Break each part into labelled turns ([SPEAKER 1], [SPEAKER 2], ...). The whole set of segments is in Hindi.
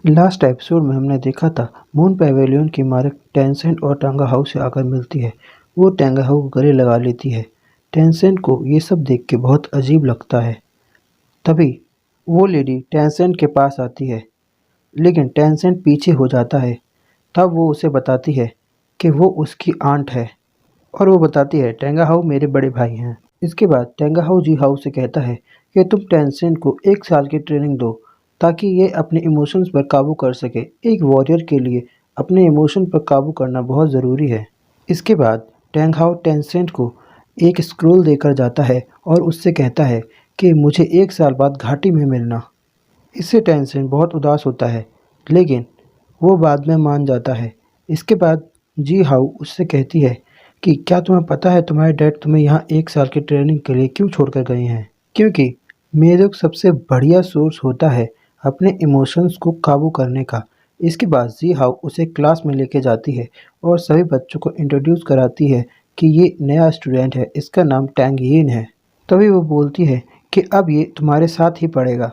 [SPEAKER 1] लास्ट एपिसोड में हमने देखा था मून पैवेलियन की मालिक टेंसेंट और टांगा हाउ से आकर मिलती है। वो टांगा हाउ को गले लगा लेती है। टेंसेंट को ये सब देख के बहुत अजीब लगता है। तभी वो लेडी टेंसेंट के पास आती है, लेकिन टेंसेंट पीछे हो जाता है। तब वो उसे बताती है कि वो उसकी आंट है और वो बताती है टांगा हाउ मेरे बड़े भाई हैं। इसके बाद टांगा हाउ जी हाउ से कहता है कि तुम टेंसेंट को 1 साल की ट्रेनिंग दो ताकि ये अपने इमोशंस पर काबू कर सके। एक वॉरियर के लिए अपने इमोशन पर काबू करना बहुत ज़रूरी है। इसके बाद टांगा हाउ टेंसेंट को एक स्क्रोल देकर जाता है और उससे कहता है कि मुझे 1 साल बाद घाटी में मिलना। इससे टेंसेंट बहुत उदास होता है, लेकिन वो बाद में मान जाता है। इसके बाद जी हाउ उससे कहती है कि क्या तुम्हें पता है तुम्हारे डैड तुम्हें यहाँ 1 साल की ट्रेनिंग के लिए क्यों छोड़ कर गए हैं? क्योंकि मेरे सबसे बढ़िया सोर्स होता है अपने इमोशंस को काबू करने का। इसके बाद जी हाउ उसे क्लास में लेके जाती है और सभी बच्चों को इंट्रोड्यूस कराती है कि ये नया स्टूडेंट है, इसका नाम टैंग यीन है। तभी वो बोलती है कि अब ये तुम्हारे साथ ही पढ़ेगा।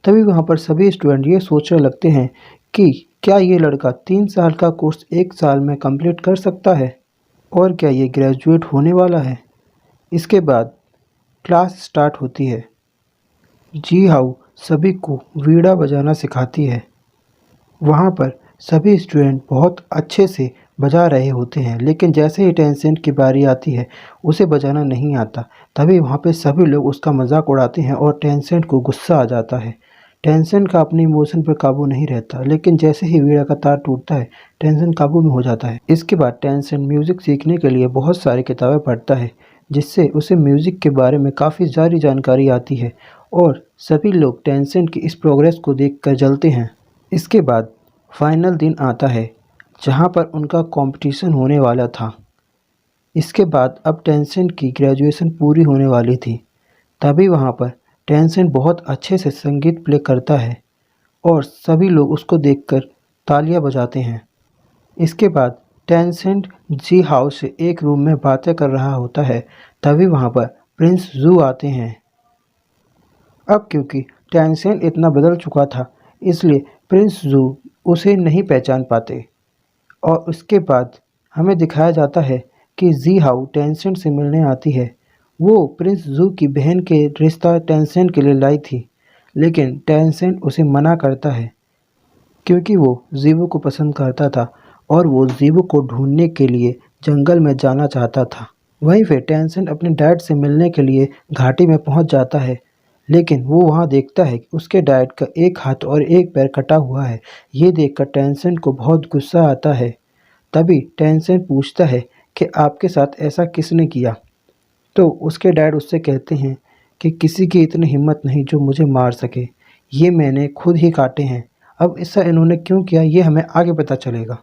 [SPEAKER 1] तभी वहाँ पर सभी स्टूडेंट ये सोचने लगते हैं कि क्या ये लड़का 3 साल का कोर्स 1 साल में कंप्लीट कर सकता है और क्या ये ग्रेजुएट होने वाला है। इसके बाद क्लास स्टार्ट होती है। जी हाउ सभी को वीणा बजाना सिखाती है। वहाँ पर सभी स्टूडेंट बहुत अच्छे से बजा रहे होते हैं, लेकिन जैसे ही टेंसेंट की बारी आती है उसे बजाना नहीं आता। तभी वहाँ पे सभी लोग उसका मजाक उड़ाते हैं और टेंसेंट को गुस्सा आ जाता है। टेंसेंट का अपने इमोशन पर काबू नहीं रहता, लेकिन जैसे ही वीणा का तार टूटता है टेंसेंट काबू में हो जाता है। इसके बाद टेंसेंट म्यूज़िक सीखने के लिए बहुत सारी किताबें पढ़ता है, जिससे उसे म्यूज़िक के बारे में काफ़ी सारी जानकारी आती है और सभी लोग टेंसेंट की इस प्रोग्रेस को देखकर जलते हैं। इसके बाद फाइनल दिन आता है जहाँ पर उनका कंपटीशन होने वाला था। इसके बाद अब टेंसेंट की ग्रेजुएशन पूरी होने वाली थी। तभी वहाँ पर टेंसेंट बहुत अच्छे से संगीत प्ले करता है और सभी लोग उसको देखकर तालियां बजाते हैं। इसके बाद टेंसेंट जी हाउस से एक रूम में बातें कर रहा होता है। तभी वहाँ पर प्रिंस जू आते हैं। अब क्योंकि टेंसेंट इतना बदल चुका था, इसलिए प्रिंस जू उसे नहीं पहचान पाते। और उसके बाद हमें दिखाया जाता है कि जी हाउ टेंसेंट से मिलने आती है। वो प्रिंस जू की बहन के रिश्ता टेंसेंट के लिए लाई थी, लेकिन टेंसेंट उसे मना करता है क्योंकि वो जीवो को पसंद करता था और वो जीवो को ढूंढने के लिए जंगल में जाना चाहता था। वहीं फिर टेंसेंट अपने डैड से मिलने के लिए घाटी में पहुंच जाता है, लेकिन वो वहां देखता है कि उसके डैड का एक हाथ और एक पैर कटा हुआ है। ये देखकर टेंसेंट को बहुत गुस्सा आता है। तभी टेंसेंट पूछता है कि आपके साथ ऐसा किसने किया? तो उसके डैड उससे कहते हैं कि किसी की इतनी हिम्मत नहीं जो मुझे मार सके। ये मैंने खुद ही काटे हैं। अब ऐसा इन्होंने क्यों किया ये हमें आगे पता चलेगा।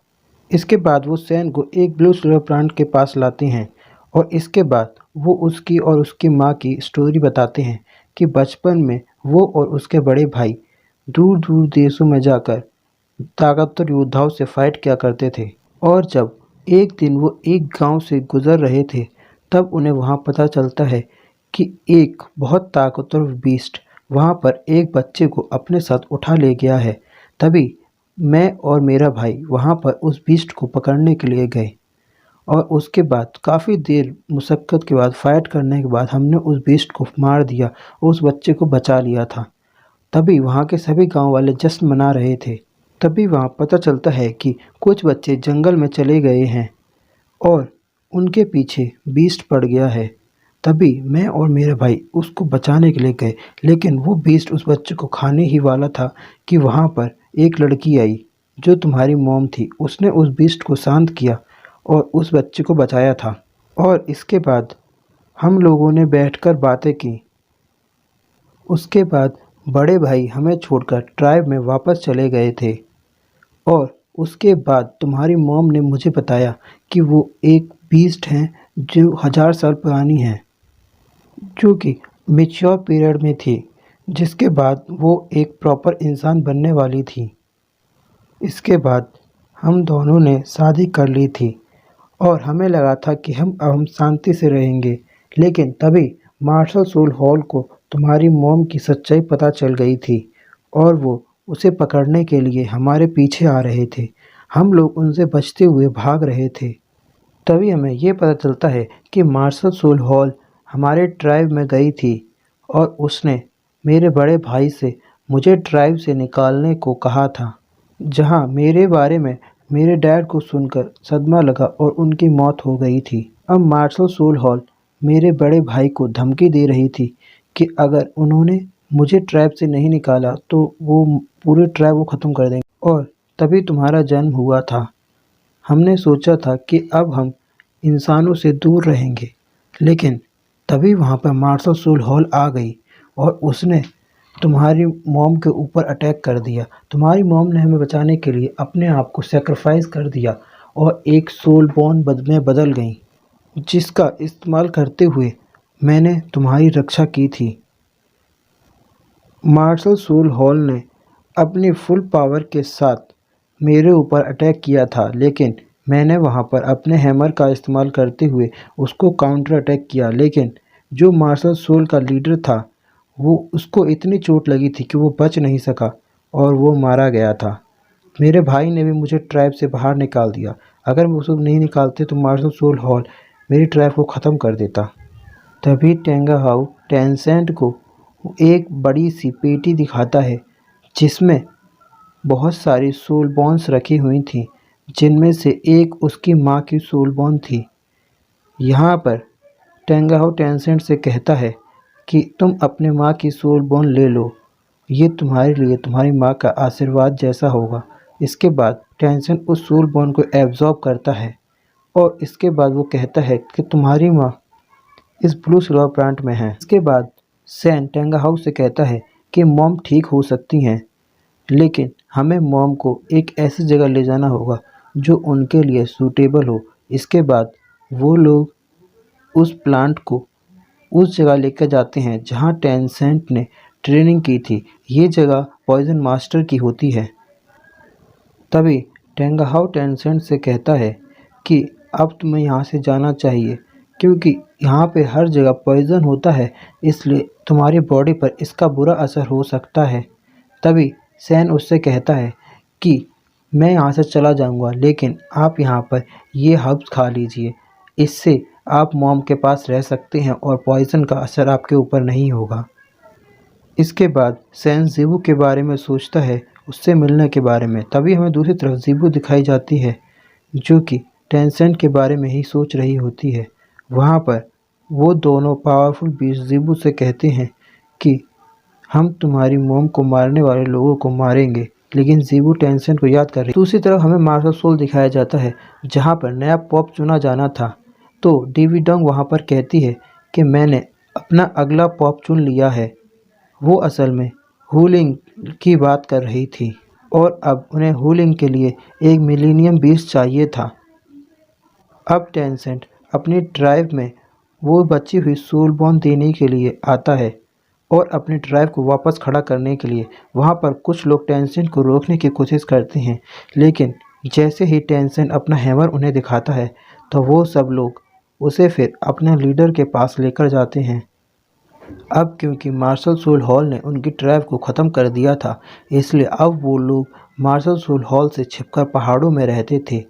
[SPEAKER 1] इसके बाद वो सैन को एक ब्लू सिल्वर प्लांट के पास लाते हैं और इसके बाद वो उसकी और उसकी माँ की स्टोरी बताते हैं कि बचपन में वो और उसके बड़े भाई दूर दूर देशों में जाकर ताकतवर योद्धाओं से फाइट किया करते थे। और जब एक दिन वो एक गांव से गुजर रहे थे, तब उन्हें वहां पता चलता है कि एक बहुत ताकतवर बीस्ट वहां पर एक बच्चे को अपने साथ उठा ले गया है। तभी मैं और मेरा भाई वहां पर उस बीस्ट को पकड़ने के लिए गए और उसके बाद काफ़ी देर मुशक्क़त के बाद फाइट करने के बाद हमने उस बीस्ट को मार दिया और उस बच्चे को बचा लिया था। तभी वहाँ के सभी गांव वाले जश्न मना रहे थे। तभी वहाँ पता चलता है कि कुछ बच्चे जंगल में चले गए हैं और उनके पीछे बीस्ट पड़ गया है। तभी मैं और मेरा भाई उसको बचाने के लिए गए, लेकिन वो बीस्ट उस बच्चे को खाने ही वाला था कि वहाँ पर एक लड़की आई जो तुम्हारी मॉम थी। उसने उस बीस्ट को शांत किया और उस बच्चे को बचाया था। और इसके बाद हम लोगों ने बैठकर बातें की। उसके बाद बड़े भाई हमें छोड़कर ट्राइब में वापस चले गए थे और उसके बाद तुम्हारी मॉम ने मुझे बताया कि वो एक बीस्ट हैं जो 1000 साल पुरानी है, जो कि मैच्योर पीरियड में थी, जिसके बाद वो एक प्रॉपर इंसान बनने वाली थी। इसके बाद हम दोनों ने शादी कर ली थी और हमें लगा था कि हम शांति से रहेंगे, लेकिन तभी मार्शल सोल हॉल को तुम्हारी मॉम की सच्चाई पता चल गई थी और वो उसे पकड़ने के लिए हमारे पीछे आ रहे थे। हम लोग उनसे बचते हुए भाग रहे थे। तभी हमें ये पता चलता है कि मार्शल सोल हॉल हमारे ट्राइब में गई थी और उसने मेरे बड़े भाई से मुझे ट्राइब से निकालने को कहा था, जहां मेरे बारे में मेरे डैड को सुनकर सदमा लगा और उनकी मौत हो गई थी। अब मार्शल सोल हॉल मेरे बड़े भाई को धमकी दे रही थी कि अगर उन्होंने मुझे ट्राइब से नहीं निकाला तो वो पूरे ट्राइब को ख़त्म कर देंगे। और तभी तुम्हारा जन्म हुआ था। हमने सोचा था कि अब हम इंसानों से दूर रहेंगे, लेकिन तभी वहाँ पर मार्शल सोल हॉल आ गई और उसने तुम्हारी मॉम के ऊपर अटैक कर दिया। तुम्हारी मॉम ने हमें बचाने के लिए अपने आप को सेक्रीफाइस कर दिया और एक सोल बॉर्न में बदल गई, जिसका इस्तेमाल करते हुए मैंने तुम्हारी रक्षा की थी। मार्शल सोल हॉल ने अपनी फुल पावर के साथ मेरे ऊपर अटैक किया था, लेकिन मैंने वहां पर अपने हैमर का इस्तेमाल करते हुए उसको काउंटर अटैक किया। लेकिन जो मार्शल सोल का लीडर था, वो उसको इतनी चोट लगी थी कि वो बच नहीं सका और वो मारा गया था। मेरे भाई ने भी मुझे ट्राइब से बाहर निकाल दिया। अगर वो उसको नहीं निकालते तो मार्शल सोल हॉल मेरी ट्राइब को ख़त्म कर देता। तभी टेंगाहाउ टेंसेंट को एक बड़ी सी पेटी दिखाता है, जिसमें बहुत सारी सोल बॉन्स रखी हुई थी, जिनमें से एक उसकी माँ की सोल बॉन थी। यहाँ पर टेंगाहाउ टेंसेंट से कहता है कि तुम अपने माँ की सोल बॉन ले लो, ये तुम्हारे लिए तुम्हारी माँ का आशीर्वाद जैसा होगा। इसके बाद टेंसेंट उस सोल बॉन को एब्जॉर्ब करता है और इसके बाद वो कहता है कि तुम्हारी माँ इस ब्लू सिल्वर प्लांट में है। इसके बाद सैन टेंगाहाउ से कहता है कि मॉम ठीक हो सकती हैं, लेकिन हमें मॉम को एक ऐसी जगह ले जाना होगा जो उनके लिए सूटेबल हो। इसके बाद वो लोग उस प्लांट को उस जगह लेकर जाते हैं जहां टेंसेंट ने ट्रेनिंग की थी। ये जगह पॉइजन मास्टर की होती है। तभी टेंगाहाउ टेंसेंट से कहता है कि अब तुम्हें यहाँ से जाना चाहिए, क्योंकि यहाँ पे हर जगह पॉइजन होता है, इसलिए तुम्हारी बॉडी पर इसका बुरा असर हो सकता है। तभी सैन उससे कहता है कि मैं यहाँ से चला जाऊँगा, लेकिन आप यहाँ पर ये हर्ब्स खा लीजिए, इससे आप मॉम के पास रह सकते हैं और पॉइजन का असर आपके ऊपर नहीं होगा। इसके बाद सैन ज़ीबू के बारे में सोचता है, उससे मिलने के बारे में। तभी हमें दूसरी तरफ ज़ीबू दिखाई जाती है, जो कि टेंसेंट के बारे में ही सोच रही होती है। वहाँ पर वो दोनों पावरफुल बीस्ट ज़ीबू से कहते हैं कि हम तुम्हारी मॉम को मारने वाले लोगों को मारेंगे, लेकिन ज़ीबू टेंसेंट को याद कर रही। दूसरी तरफ हमें मार्शल सोल दिखाया जाता है, जहाँ पर नया पॉप चुना जाना था। तो डीवी डोंग वहाँ पर कहती है कि मैंने अपना अगला पॉप चुन लिया है। वो असल में हूलिंग की बात कर रही थी और अब उन्हें हूलिंग के लिए एक मिलीनियम बीस्ट चाहिए था। अब टेंसेंट अपनी ट्राइब में वो बची हुई सोल बॉन देने के लिए आता है और अपने ट्राइब को वापस खड़ा करने के लिए वहाँ पर कुछ लोग टेंसेंट को रोकने की कोशिश करते हैं, लेकिन जैसे ही टेंसेंट अपना हैमर उन्हें दिखाता है तो वो सब लोग उसे फिर अपने लीडर के पास लेकर जाते हैं। अब क्योंकि मार्शल सोल हॉल ने उनकी ट्राइब को ख़त्म कर दिया था, इसलिए अब वो लोग मार्शल सोल हॉल से छिपकर पहाड़ों में रहते थे।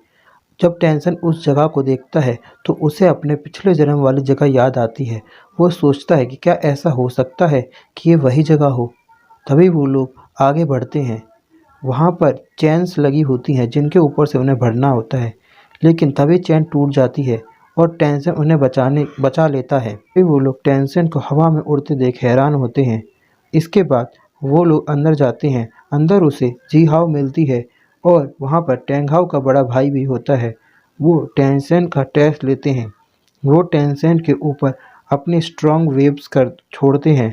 [SPEAKER 1] जब टेंसेंट उस जगह को देखता है तो उसे अपने पिछले जन्म वाली जगह याद आती है। वो सोचता है कि क्या ऐसा हो सकता है कि ये वही जगह हो। तभी वो लोग आगे बढ़ते हैं। वहाँ पर चेन्स लगी होती हैं जिनके ऊपर से उन्हें बढ़ना होता है, लेकिन तभी चेन टूट जाती है और टेंसेंट उन्हें बचा लेता है। फिर वो लोग टेंसेंट को हवा में उड़ते देख हैरान होते हैं। इसके बाद वो लोग अंदर जाते हैं। अंदर उसे जी हाउ मिलती है और वहाँ पर टेंगाहाउ का बड़ा भाई भी होता है। वो टेंसेंट का टेस्ट लेते हैं। वो टेंसेंट के ऊपर अपनी स्ट्रॉन्ग वेव्स कर छोड़ते हैं।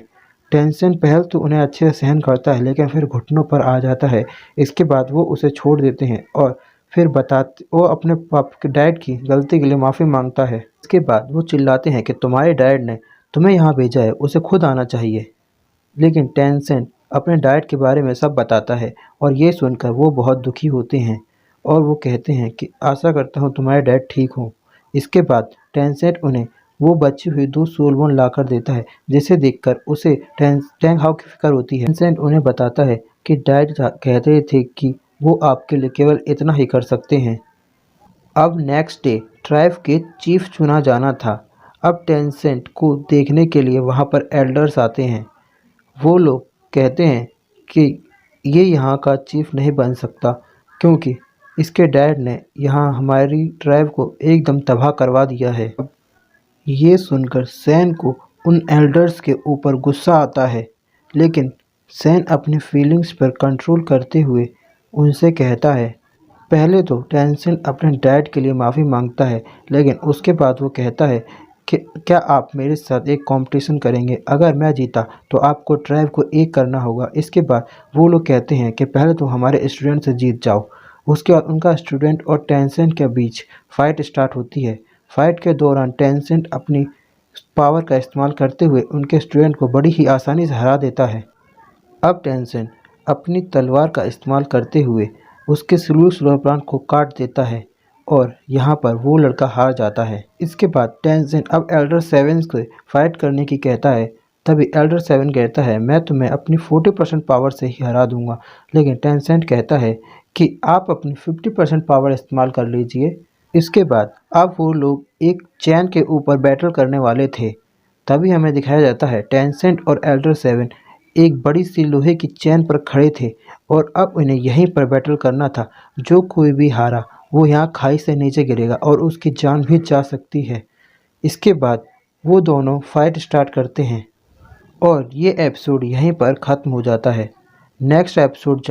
[SPEAKER 1] टेंसेंट पहले तो उन्हें अच्छे से सहन करता है, लेकिन फिर घुटनों पर आ जाता है। इसके बाद वो उसे छोड़ देते हैं और फिर वो अपने पाप के डैड की गलती के लिए माफ़ी मांगता है। इसके बाद वो चिल्लाते हैं कि तुम्हारे डैड ने तुम्हें यहाँ भेजा है, उसे खुद आना चाहिए। लेकिन टेंसेंट अपने डैड के बारे में सब बताता है और ये सुनकर वो बहुत दुखी होते हैं और वो कहते हैं कि आशा करता हूँ तुम्हारे डैड ठीक हों। इसके बाद टेंसेंट उन्हें वो बची हुई 2 सोल बॉन लाकर देता है, जिसे देखकर उसे टेंगाहाउ की फिक्र होती है। टेंसेंट उन्हें बताता है कि डैड कहते थे कि वो आपके लिए केवल इतना ही कर सकते हैं। अब नेक्स्ट डे ट्राइब के चीफ चुना जाना था। अब टेंसेंट को देखने के लिए वहाँ पर एल्डर्स आते हैं। वो लोग कहते हैं कि ये यहाँ का चीफ नहीं बन सकता क्योंकि इसके डैड ने यहाँ हमारी ट्राइब को एकदम तबाह करवा दिया है। ये सुनकर सैन को उन एल्डर्स के ऊपर गुस्सा आता है, लेकिन सैन अपनी फीलिंग्स पर कंट्रोल करते हुए उनसे कहता है। पहले तो टेंसेंट अपने डैड के लिए माफ़ी मांगता है, लेकिन उसके बाद वो कहता है कि क्या आप मेरे साथ एक कंपटीशन करेंगे? अगर मैं जीता तो आपको ट्राइब को एक करना होगा। इसके बाद वो लोग कहते हैं कि पहले तो हमारे स्टूडेंट से जीत जाओ। उसके बाद उनका स्टूडेंट और टेंसेंट के बीच फ़ाइट स्टार्ट होती है। फ़ाइट के दौरान टेंसेंट अपनी पावर का इस्तेमाल करते हुए उनके स्टूडेंट को बड़ी ही आसानी से हरा देता है। अब टेंसेंट अपनी तलवार का इस्तेमाल करते हुए उसके स्लो प्लान को काट देता है और यहाँ पर वो लड़का हार जाता है। इसके बाद टेंसेंट अब एल्डर सेवन से फाइट करने की कहता है। तभी एल्डर सेवन कहता है मैं तुम्हें अपनी 40% पावर से ही हरा दूंगा, लेकिन टेंसेंट कहता है कि आप अपनी 50% पावर इस्तेमाल कर लीजिए। इसके बाद अब वो लोग एक चैन के ऊपर बैटल करने वाले थे। तभी हमें दिखाया जाता है टेंसेंट और एल्डर सेवन एक बड़ी सी लोहे की चैन पर खड़े थे और अब उन्हें यहीं पर बैटल करना था। जो कोई भी हारा वो यहाँ खाई से नीचे गिरेगा और उसकी जान भी जा सकती है। इसके बाद वो दोनों फाइट स्टार्ट करते हैं और ये एपिसोड यहीं पर ख़त्म हो जाता है। Next episode